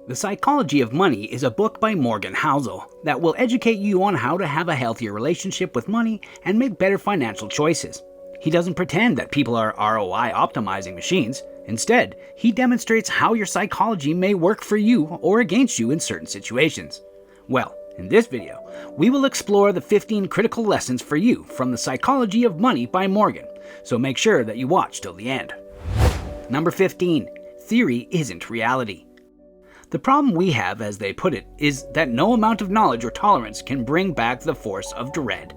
The Psychology of Money is a book by Morgan Housel that will educate you on how to have a healthier relationship with money and make better financial choices. He doesn't pretend that people are ROI optimizing machines. Instead, he demonstrates how your psychology may work for you or against you in certain situations. Well, in this video, we will explore the 15 critical lessons for you from The Psychology of Money by Morgan, so make sure that you watch till the end. Number 15. Theory isn't reality. The problem we have, as they put it, is that no amount of knowledge or tolerance can bring back the force of dread.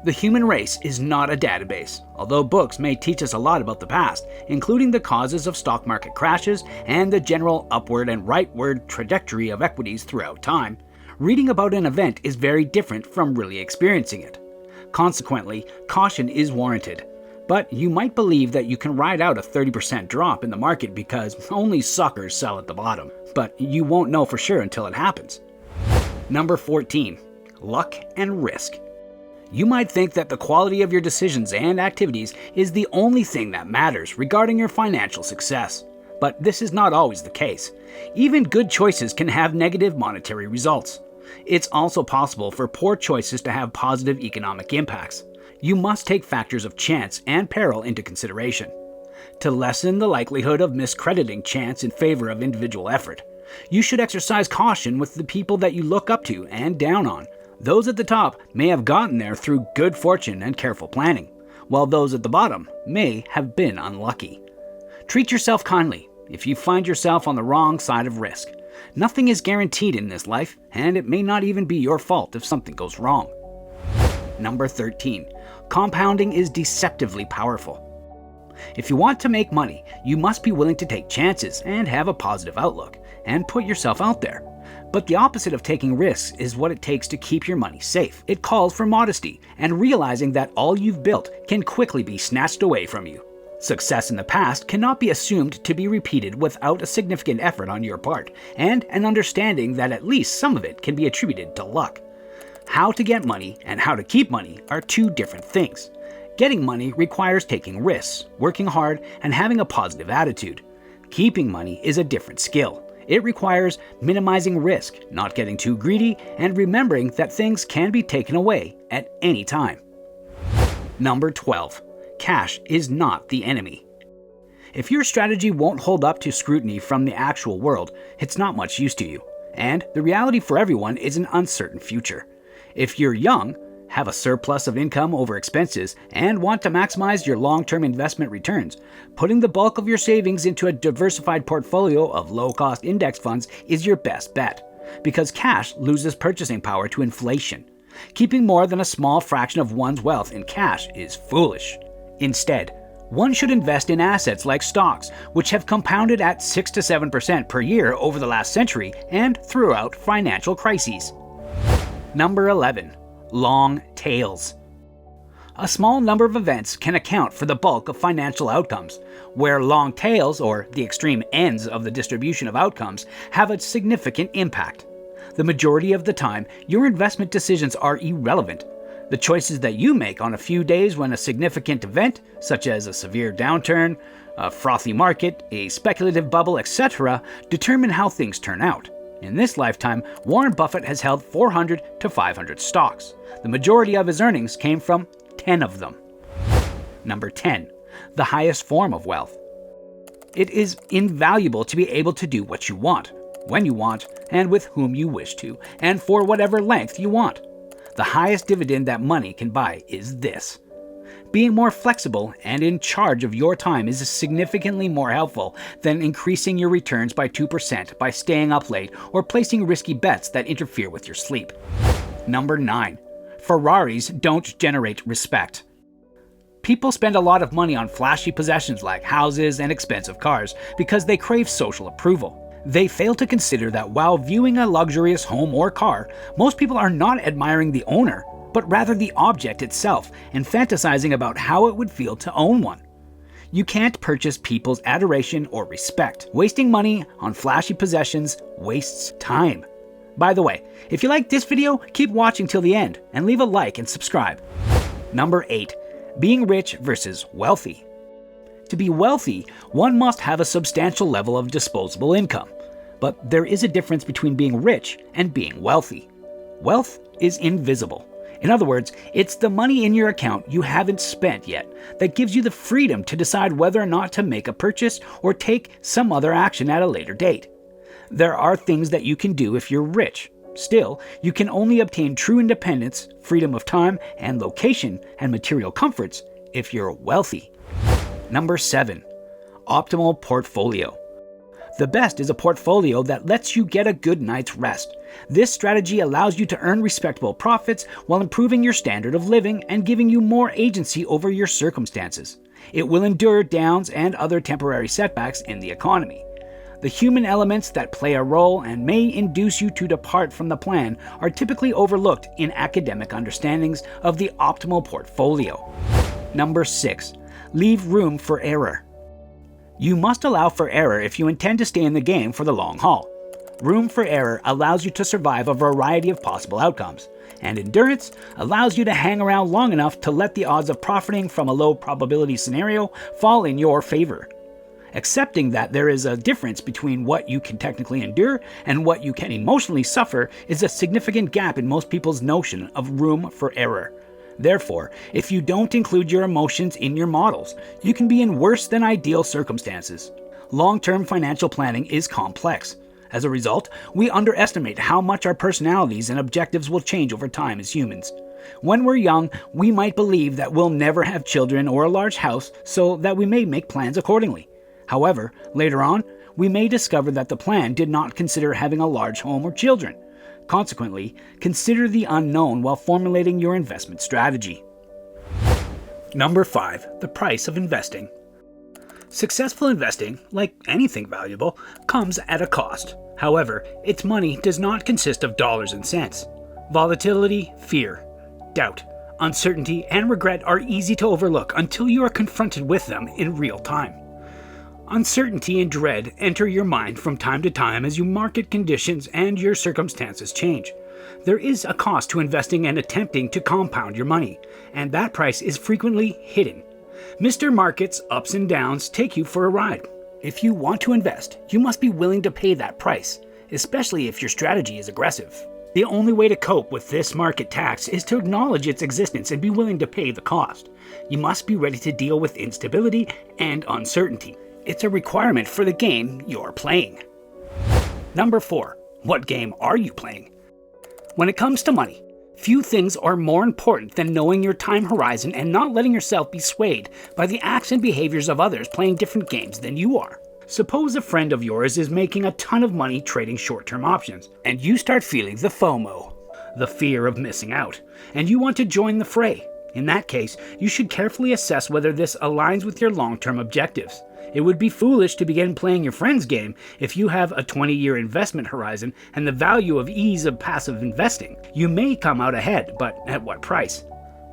The human race is not a database, although books may teach us a lot about the past, including the causes of stock market crashes and the general upward and rightward trajectory of equities throughout time. Reading about an event is very different from really experiencing it. Consequently, caution is warranted. But you might believe that you can ride out a 30% drop in the market because only suckers sell at the bottom. But you won't know for sure until it happens. Number 14. Luck and risk. You might think that the quality of your decisions and activities is the only thing that matters regarding your financial success. But this is not always the case. Even good choices can have negative monetary results. It's also possible for poor choices to have positive economic impacts. You must take factors of chance and peril into consideration. To lessen the likelihood of miscrediting chance in favor of individual effort, you should exercise caution with the people that you look up to and down on. Those at the top may have gotten there through good fortune and careful planning, while those at the bottom may have been unlucky. Treat yourself kindly if you find yourself on the wrong side of risk. Nothing is guaranteed in this life, and it may not even be your fault if something goes wrong. Number 13. Compounding is deceptively powerful. If you want to make money, you must be willing to take chances and have a positive outlook, and put yourself out there. But the opposite of taking risks is what it takes to keep your money safe. It calls for modesty and realizing that all you've built can quickly be snatched away from you. Success in the past cannot be assumed to be repeated without a significant effort on your part, and an understanding that at least some of it can be attributed to luck. How to get money and how to keep money are two different things. Getting money requires taking risks, working hard, and having a positive attitude. Keeping money is a different skill. It requires minimizing risk, not getting too greedy, and remembering that things can be taken away at any time. Number 12. Cash is not the enemy. If your strategy won't hold up to scrutiny from the actual world, it's not much use to you. And the reality for everyone is an uncertain future. If you're young, have a surplus of income over expenses, and want to maximize your long-term investment returns, putting the bulk of your savings into a diversified portfolio of low-cost index funds is your best bet, because cash loses purchasing power to inflation. Keeping more than a small fraction of one's wealth in cash is foolish. Instead, one should invest in assets like stocks, which have compounded at 6 to 7% per year over the last century and throughout financial crises. Number 11. Long tails. A small number of events can account for the bulk of financial outcomes, where long tails, or the extreme ends of the distribution of outcomes, have a significant impact. The majority of the time, your investment decisions are irrelevant. The choices that you make on a few days when a significant event, such as a severe downturn, a frothy market, a speculative bubble, etc., determine how things turn out. In this lifetime, Warren Buffett has held 400 to 500 stocks. The majority of his earnings came from 10 of them. Number 10. The highest form of wealth. It is invaluable to be able to do what you want, when you want, and with whom you wish to, and for whatever length you want. The highest dividend that money can buy is this. Being more flexible and in charge of your time is significantly more helpful than increasing your returns by 2% by staying up late or placing risky bets that interfere with your sleep. Number 9. Ferraris don't generate respect. People spend a lot of money on flashy possessions like houses and expensive cars because they crave social approval. They fail to consider that while viewing a luxurious home or car, most people are not admiring the owner, but rather the object itself and fantasizing about how it would feel to own one. You can't purchase people's adoration or respect. Wasting money on flashy possessions wastes time. By the way, if you like this video, keep watching till the end and leave a like and subscribe. Number 8. Being rich versus wealthy. To be wealthy, one must have a substantial level of disposable income. But there is a difference between being rich and being wealthy. Wealth is invisible. In other words, it's the money in your account you haven't spent yet that gives you the freedom to decide whether or not to make a purchase or take some other action at a later date. There are things that you can do if you're rich. Still, you can only obtain true independence, freedom of time and location, and material comforts if you're wealthy. Number 7. Optimal portfolio. The best is a portfolio that lets you get a good night's rest. This strategy allows you to earn respectable profits while improving your standard of living and giving you more agency over your circumstances. It will endure downs and other temporary setbacks in the economy. The human elements that play a role and may induce you to depart from the plan are typically overlooked in academic understandings of the optimal portfolio. Number 6. Leave room for error. You must allow for error if you intend to stay in the game for the long haul. Room for error allows you to survive a variety of possible outcomes, and endurance allows you to hang around long enough to let the odds of profiting from a low probability scenario fall in your favor. Accepting that there is a difference between what you can technically endure and what you can emotionally suffer is a significant gap in most people's notion of room for error. Therefore, if you don't include your emotions in your models, you can be in worse than ideal circumstances. Long-term financial planning is complex. As a result, we underestimate how much our personalities and objectives will change over time as humans. When we're young, we might believe that we'll never have children or a large house, so that we may make plans accordingly. However, later on, we may discover that the plan did not consider having a large home or children. Consequently, consider the unknown while formulating your investment strategy. Number 5. The price of investing. Successful investing, like anything valuable, comes at a cost. However, its money does not consist of dollars and cents. Volatility, fear, doubt, uncertainty, and regret are easy to overlook until you are confronted with them in real time. Uncertainty and dread enter your mind from time to time as your market conditions and your circumstances change. There is a cost to investing and attempting to compound your money, and that price is frequently hidden. Mr. Market's ups and downs take you for a ride. If you want to invest, you must be willing to pay that price, especially if your strategy is aggressive. The only way to cope with this market tax is to acknowledge its existence and be willing to pay the cost. You must be ready to deal with instability and uncertainty. It's a requirement for the game you're playing. Number 4. What game are you playing? When it comes to money, few things are more important than knowing your time horizon and not letting yourself be swayed by the acts and behaviors of others playing different games than you are. Suppose a friend of yours is making a ton of money trading short-term options, and you start feeling the FOMO, the fear of missing out, and you want to join the fray. In that case, you should carefully assess whether this aligns with your long-term objectives. It would be foolish to begin playing your friend's game if you have a 20-year investment horizon and the value of ease of passive investing. You may come out ahead, but at what price?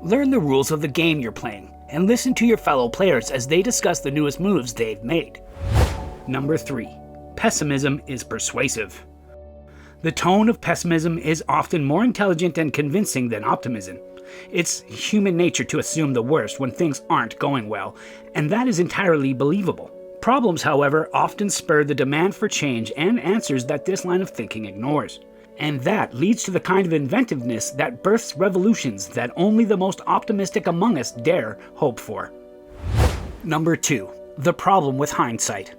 Learn the rules of the game you're playing and listen to your fellow players as they discuss the newest moves they've made. Number 3. Pessimism is persuasive. The tone of pessimism is often more intelligent and convincing than optimism. It's human nature to assume the worst when things aren't going well, and that is entirely believable. Problems, however, often spur the demand for change and answers that this line of thinking ignores. And that leads to the kind of inventiveness that births revolutions that only the most optimistic among us dare hope for. Number 2. The problem with hindsight.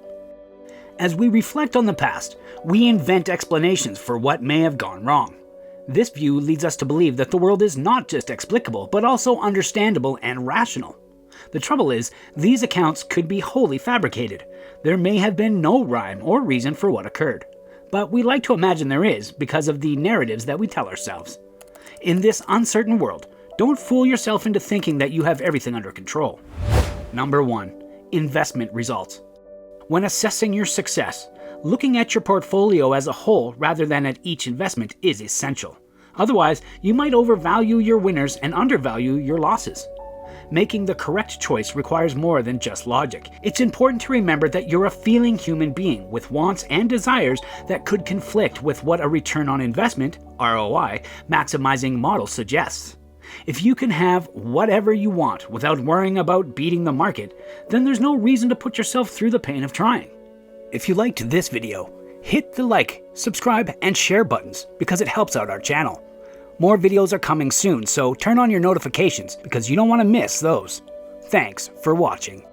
As we reflect on the past, we invent explanations for what may have gone wrong. This view leads us to believe that the world is not just explicable, but also understandable and rational. The trouble is, these accounts could be wholly fabricated. There may have been no rhyme or reason for what occurred. But we like to imagine there is because of the narratives that we tell ourselves. In this uncertain world, don't fool yourself into thinking that you have everything under control. Number 1. Investment results. When assessing your success, looking at your portfolio as a whole rather than at each investment is essential. Otherwise, you might overvalue your winners and undervalue your losses. Making the correct choice requires more than just logic. It's important to remember that you're a feeling human being with wants and desires that could conflict with what a return on investment, ROI, maximizing model suggests. If you can have whatever you want without worrying about beating the market, then there's no reason to put yourself through the pain of trying. If you liked this video, Hit the like, subscribe, and share buttons because it helps out our channel. More videos are coming soon, so turn on your notifications because you don't want to miss those. Thanks for watching.